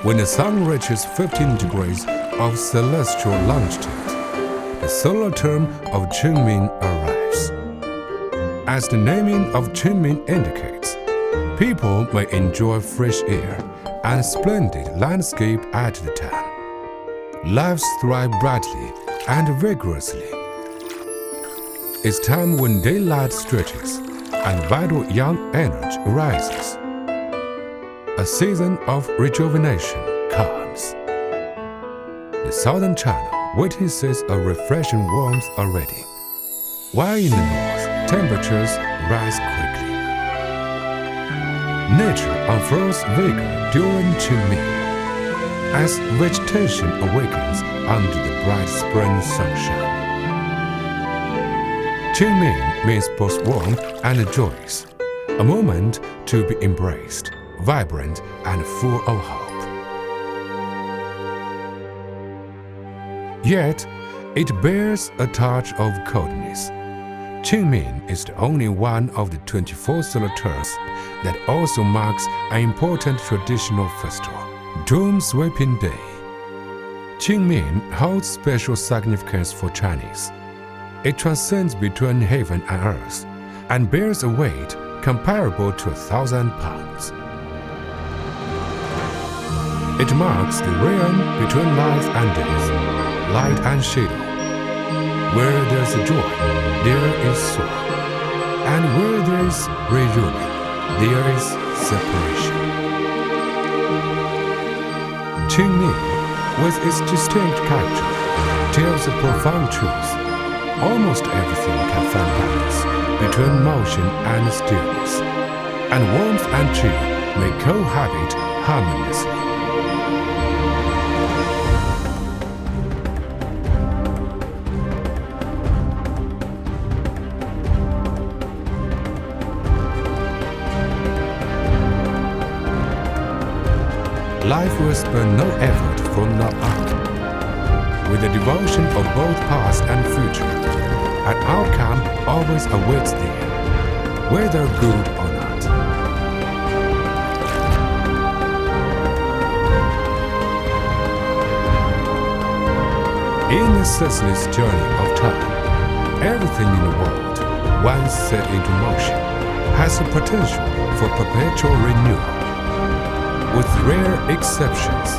When the sun reaches 15 degrees of celestial longitude, the solar term of Qingming arrives. As the naming of Qingming indicates, people may enjoy fresh air and splendid landscape at the time. Lives thrive brightly and vigorously. It's time when daylight stretches and vital young energy rises. A season of rejuvenation comes. The southern China witnesses a refreshing warmth already, while in the north, temperatures rise quickly. Nature unfurls vigor during Qingming, as vegetation awakens under the bright spring sunshine. Qingming means both warm and joyous, a moment to be embraced, vibrant and full of hope. Yet, it bears a touch of coldness. Qingming is the only one of the 24 solar terms that also marks an important traditional festival, Doom Sweeping Day. Qingming holds special significance for Chinese. It transcends between heaven and earth and bears a weight comparable to 1,000 pounds. It marks the realm between life and death, light and shadow. Where there's a joy, there is sorrow. And where there is reunion, there is separation. Qingming, with its distinct character, tells a profound truth. Almost everything can find balance between motion and stillness, and warmth and chill may cohabit harmoniously. Life will spare no effort from now on. With the devotion of both past and future, an outcome always awaits there, whether good or not. In the ceaseless journey of time, everything in the world, once set into motion, has the potential for perpetual renewal. With rare exceptions,